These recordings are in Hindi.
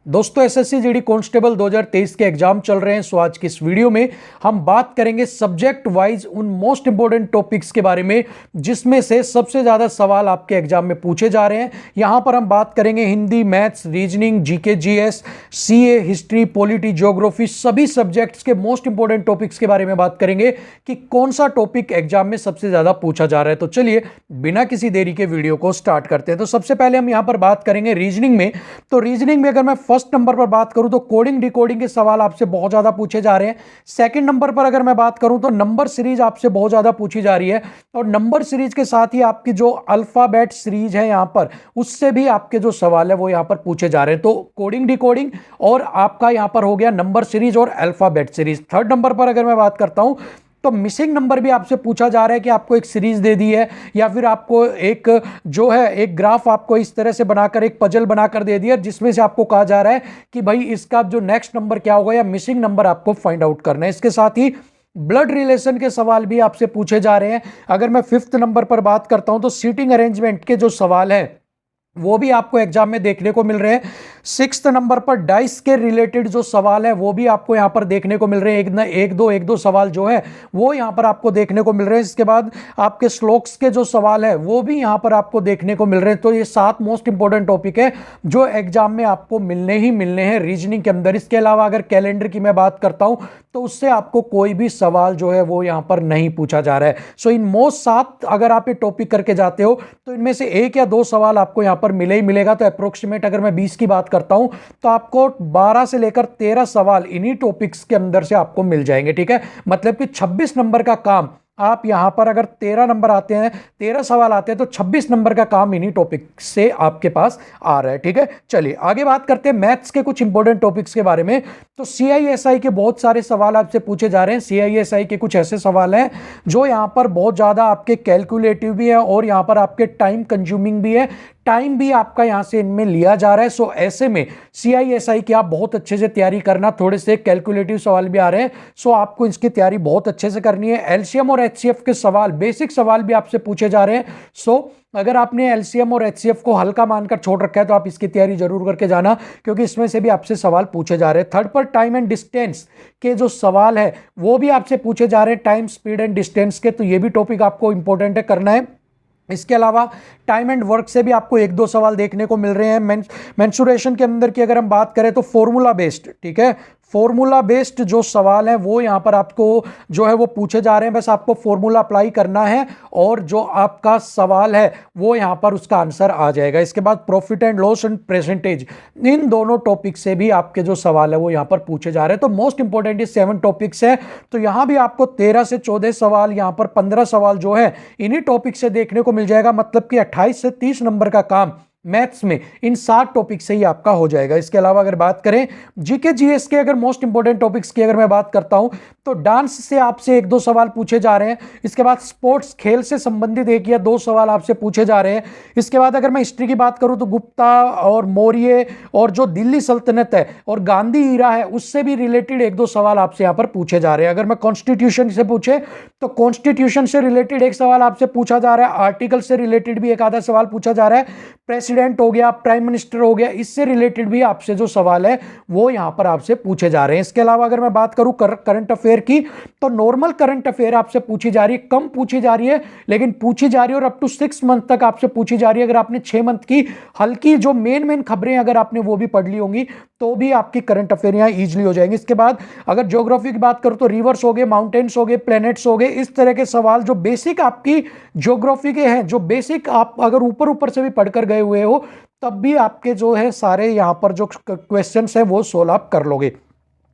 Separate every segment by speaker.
Speaker 1: दोस्तों एसएससी जीडी कांस्टेबल 2023 के एग्जाम चल रहे हैं। सो आज की इस वीडियो में हम बात करेंगे सब्जेक्ट वाइज उन मोस्ट इंपोर्टेंट टॉपिक्स के बारे में जिसमें से सबसे ज्यादा सवाल आपके एग्जाम में पूछे जा रहे हैं। यहां पर हम बात करेंगे Hindi, maths, reasoning, GK, GS, CA, history, polity, geography, सभी सब्जेक्ट्स के मोस्ट इंपोर्टेंट टॉपिक्स के बारे में बात करेंगे कि कौन सा टॉपिक एग्जाम में सबसे ज्यादा पूछा जा रहा है। तो चलिए बिना किसी देरी के वीडियो को स्टार्ट करते हैं। तो सबसे पहले हम यहां पर बात करेंगे रीजनिंग में। तो रीजनिंग में अगर मैं फर्स्ट नंबर पर बात करूं तो कोडिंग डिकोडिंग के सवाल आपसे बहुत ज्यादा पूछे जा रहे हैं। सेकंड नंबर पर अगर मैं बात करूं तो नंबर सीरीज आपसे बहुत ज्यादा पूछी जा रही है, और नंबर सीरीज के साथ ही आपकी जो अल्फाबेट सीरीज है यहां पर, उससे भी आपके जो सवाल है वो यहां पर पूछे जा रहे हैं। तो कोडिंग डिकोडिंग और आपका यहां पर हो गया नंबर सीरीज और अल्फाबेट सीरीज। थर्ड नंबर पर अगर मैं बात करता हूं तो मिसिंग नंबर भी आपसे पूछा जा रहा है कि आपको एक सीरीज दे दी है या फिर आपको एक जो है एक ग्राफ आपको इस तरह से बनाकर एक पजल बनाकर दे दिया जिसमें से आपको कहा जा रहा है कि भाई इसका जो नेक्स्ट नंबर क्या होगा या मिसिंग नंबर आपको फाइंड आउट करना है। इसके साथ ही ब्लड रिलेशन के सवाल भी आपसे पूछे जा रहे हैं। अगर मैं फिफ्थ नंबर पर बात करता हूं तो सीटिंग अरेंजमेंट के जो सवाल है वो भी आपको एग्जाम में देखने को मिल रहे हैं। सिक्स्थ नंबर पर डाइस के रिलेटेड जो सवाल है वो भी आपको यहां पर देखने को मिल रहे हैं। एक दो सवाल जो है वो यहां पर आपको देखने को मिल रहे हैं। इसके बाद आपके श्लोक्स के जो सवाल है वो भी यहां पर आपको देखने को मिल रहे हैं। तो ये 7 मोस्ट इंपोर्टेंट टॉपिक है जो एग्जाम में आपको मिलने ही मिलने हैं रीजनिंग के अंदर। इसके अलावा अगर कैलेंडर की मैं बात करता हूं तो उससे आपको कोई भी सवाल जो है वो यहां पर नहीं पूछा जा रहा है। सो इन मोस्ट 7 अगर आप ये टॉपिक करके जाते हो तो इनमें से 1 या 2 सवाल आपको यहां पर मिले ही मिलेगा। तो अप्रोक्सीमेट अगर मैं 20 की बात करता हूं तो आपको 12 से लेकर 13 सवाल इन्हीं टॉपिक्स के अंदर से आपको मिल जाएंगे। ठीक है, मतलब कि 26 नंबर का काम आप यहां पर अगर 13 नंबर आते हैं, 13 सवाल आते हैं तो 26 नंबर का काम इन्हीं टॉपिक से आपके पास आ रहा है। ठीक है, चलिए आगे बात करते हैं मैथ्स के कुछ इंपॉर्टेंट टॉपिक्स के बारे में। तो सीआईएसआई के बहुत सारे सवाल आपसे पूछे जा रहे हैं। सीआईएसआई के कुछ ऐसे सवाल हैं जो यहां पर बहुत ज्यादा आपके कैलकुलेटिव भी है और यहां पर आपके टाइम कंज्यूमिंग भी है। टाइम भी आपका यहां से इनमें लिया जा रहा है। सो ऐसे में सीआईएसआई की आप बहुत अच्छे से तैयारी करना। थोड़े से कैलकुलेटिव सवाल भी आ रहे हैं, सो आपको इसकी तैयारी बहुत अच्छे से करनी है। एलसीएम और एचसीएफ के सवाल, बेसिक सवाल भी आपसे पूछे जा रहे हैं। सो अगर आपने एलसीएम और एचसीएफ को हल्का मानकर छोड़ रखा है तो आप इसकी तैयारी जरूर करके जाना, क्योंकि इसमें से भी आपसे सवाल पूछे जा रहे हैं। थर्ड पर टाइम एंड डिस्टेंस के जो सवाल है वो भी आपसे पूछे जा रहे हैं, टाइम, स्पीड एंड डिस्टेंस के। तो ये भी टॉपिक आपको इंपॉर्टेंट है, करना है। इसके अलावा टाइम एंड वर्क से भी आपको 1-2 सवाल देखने को मिल रहे हैं। मेंसुरेशन के अंदर की अगर हम बात करें तो फॉर्मूला बेस्ड, ठीक है, फॉर्मूला बेस्ड जो सवाल है वो यहां पर आपको जो है वो पूछे जा रहे हैं। बस आपको फॉर्मूला अप्लाई करना है और जो आपका सवाल है वो यहां पर उसका आंसर आ जाएगा। इसके बाद profit and loss and percentage, इन दोनों टॉपिक से भी आपके जो सवाल है वो यहां पर पूछे जा रहे हैं। तो मोस्ट इंपॉर्टेंट ये 7 टॉपिक्स है। तो यहां भी आपको 13 से 14 सवाल, यहां पर 15 सवाल जो है इन्हीं टॉपिक से देखने को मिल जाएगा। मतलब कि 28 से 30 नंबर का काम मैथ्स में इन 7 टॉपिक से ही आपका हो जाएगा। इसके अलावा अगर बात करें जीके जीएस के अगर मोस्ट इंपॉर्टेंट टॉपिक्स की अगर मैं बात करता हूं तो डांस से आपसे 1-2 सवाल पूछे जा रहे हैं। इसके बाद स्पोर्ट्स, खेल से संबंधित 1 या 2 सवाल आपसे पूछे जा रहे हैं। इसके बाद अगर मैं हिस्ट्री की बात करूं तो गुप्ता और मौर्य और जो दिल्ली सल्तनत है और गांधी ईरा है उससे भी रिलेटेड 1-2 सवाल आपसे यहां पर पूछे जा रहे हैं। अगर मैं कॉन्स्टिट्यूशन से पूछे तो कॉन्स्टिट्यूशन से रिलेटेड 1 सवाल आपसे पूछा जा रहा है। आर्टिकल से रिलेटेड भी 1 आधा सवाल पूछा जा रहा है। प्रेसिडेंट हो गया, प्राइम मिनिस्टर हो गया, इससे रिलेटेड भी आपसे जो सवाल है वो यहां पर आपसे पूछे जा रहे हैं। इसके अलावा अगर मैं बात करूं करंट अफेयर की तो नॉर्मल करंट अफेयर आपसे पूछी जा रही है, कम पूछी जा रही है लेकिन पूछी जा रही है, और अप टू 6 मंथ तक आपसे पूछी जा रही है। अगर आपने 6 मंथ की हल्की जो मेन खबरें अगर आपने वो भी पढ़ ली होंगी तो भी आपकी करंट अफेयर यहां इजीली हो जाएंगे। इसके बाद अगर ज्योग्राफी की बात करूं तो रिवर्स हो गए, माउंटेन्स हो गए, प्लैनेट्स हो गए, इस तरह के सवाल जो बेसिक आपकी ज्योग्राफी के हैं, जो बेसिक आप अगर ऊपर ऊपर से भी पढ़कर गए हुए हो तब भी आपके जो है सारे यहां पर जो क्वेश्चंस है वो सोल्व आप कर लोगे।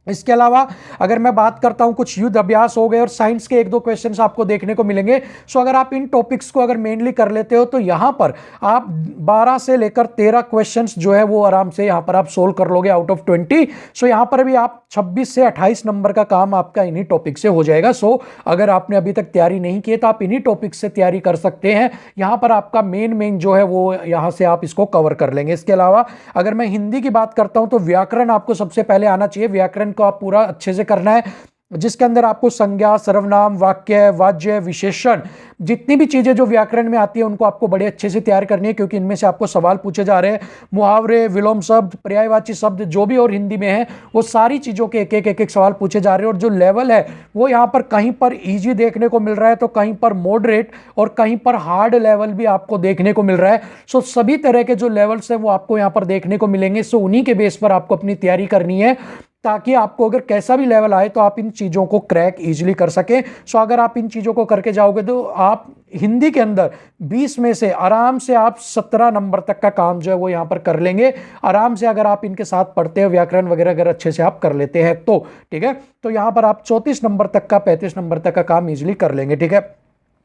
Speaker 1: इसके अलावा अगर मैं बात करता हूं कुछ युद्ध अभ्यास हो गए और साइंस के 1-2 क्वेश्चंस आपको देखने को मिलेंगे। सो अगर आप इन टॉपिक्स को अगर मेनली कर लेते हो तो यहां पर आप 12 से लेकर 13 क्वेश्चंस जो है वो आराम से यहां पर आप सोल्व कर लोगे आउट ऑफ 20। सो यहां पर भी आप 26 से 28 नंबर का काम आपका इन्हीं टॉपिक से हो जाएगा। सो अगर आपने अभी तक तैयारी नहीं की तो आप इन्हीं टॉपिक से तैयारी कर सकते हैं। यहां पर आपका मेन जो है वो यहां से आप इसको कवर कर लेंगे। इसके अलावा अगर मैं हिंदी की बात करता हूं तो व्याकरण आपको सबसे पहले आना चाहिए। व्याकरण को आप पूरा अच्छे से करना है। जिसके अंदर आपको संज्ञा, सर्वनाम, वाक्य, वाज्य, विशेषण, जितनी भी चीजें जो व्याकरण में आती है उनको आपको बड़े अच्छे से तैयार करनी है, क्योंकि इनमें से आपको सवाल पूछे जा रहे हैं। मुहावरे, विलोम शब्द, पर्यायवाची शब्द जो भी और हिंदी में है वो सारी चीजों के एक एक सवाल पूछे जा रहे हैं। और जो लेवल है वो यहाँ पर कहीं पर इजी देखने को मिल रहा है, तो कहीं पर मॉडरेट और कहीं पर हार्ड लेवल भी आपको देखने को मिल रहा है। सो सभी तरह के जो लेवल्स हैं वो आपको यहाँ पर देखने को मिलेंगे। सो उन्हीं के बेस पर आपको अपनी तैयारी करनी है, ताकि आपको अगर कैसा भी लेवल आए तो आप इन चीज़ों को क्रैक इजीली कर सकें। सो अगर आप इन चीज़ों को करके जाओगे तो आप हिंदी के अंदर 20 में से आराम से आप 17 नंबर तक का काम जो है वो यहाँ पर कर लेंगे आराम से, अगर आप इनके साथ पढ़ते हैं व्याकरण वगैरह अगर अच्छे से आप कर लेते हैं तो। ठीक है, तो यहाँ पर आप 34 नंबर तक का 35 नंबर तक का काम इजीली कर लेंगे। ठीक है,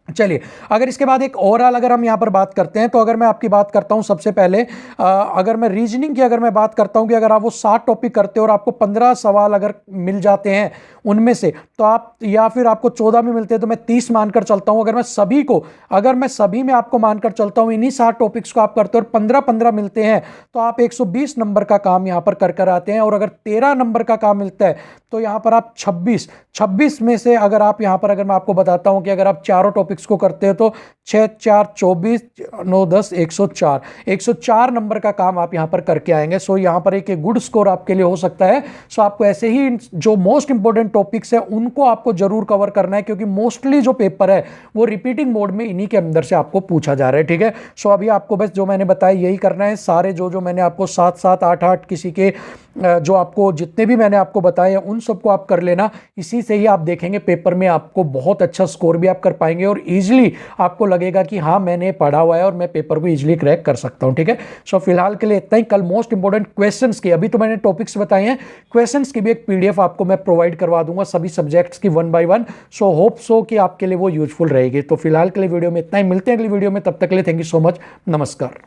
Speaker 1: चलिए अगर इसके बाद एक ओवरऑल अगर हम यहाँ पर बात करते हैं, तो अगर मैं आपकी बात करता हूँ सबसे पहले अगर मैं रीजनिंग की अगर मैं बात करता हूँ कि अगर आप वो 60 टॉपिक करते हो और आपको 15 सवाल अगर मिल जाते हैं उनमें से, तो आप या फिर आपको 14 में मिलते हैं तो मैं 30 मानकर चलता हूँ। अगर मैं सभी में आपको मानकर चलता हूँ इन्हीं 60 टॉपिक्स को आप करते हो और 15-15 मिलते हैं तो आप 120 नंबर का काम यहाँ पर कर आते हैं। और अगर 13 नंबर का काम मिलता है तो यहाँ पर आप 26 में से अगर आप यहाँ पर अगर मैं आपको बताता हूँ कि अगर आप चारों टॉपिक्स को करते हो तो 6 4 24 9 10 104 नंबर का काम आप यहाँ पर करके आएंगे। सो यहाँ पर एक गुड स्कोर आपके लिए हो सकता है। सो आपको ऐसे ही जो मोस्ट इंपॉर्टेंट टॉपिक्स है उनको आपको जरूर कवर करना है, क्योंकि मोस्टली जो पेपर है वो रिपीटिंग मोड में इन्हीं के अंदर से आपको पूछा जा रहा है। ठीक है, सो अभी आपको बस जो मैंने बताया यही करना है। सारे जो मैंने आपको 7-7 8-8 किसी के जो आपको जितने भी मैंने आपको बताए हैं उन सबको आप कर लेना। इसी से ही आप देखेंगे पेपर में आपको बहुत अच्छा स्कोर भी आप कर पाएंगे और इजीली आपको लगेगा कि हाँ मैंने पढ़ा हुआ है और मैं पेपर को इजीली क्रैक कर सकता हूं। ठीक है, सो फिलहाल के लिए इतना ही। कल मोस्ट इंपॉर्टेंट क्वेश्चंस की, अभी तो मैंने टॉपिक्स बताए हैं, क्वेश्चंस की भी एक पीडीएफ आपको मैं प्रोवाइड करवा दूंगा सभी सब्जेक्ट्स की 1 by 1। सो होप सो कि आपके लिए वो यूजफुल रहेगी। तो फिलहाल के लिए वीडियो में इतना ही, मिलते हैं अगली वीडियो में, तब तक के लिए थैंक यू सो मच, नमस्कार।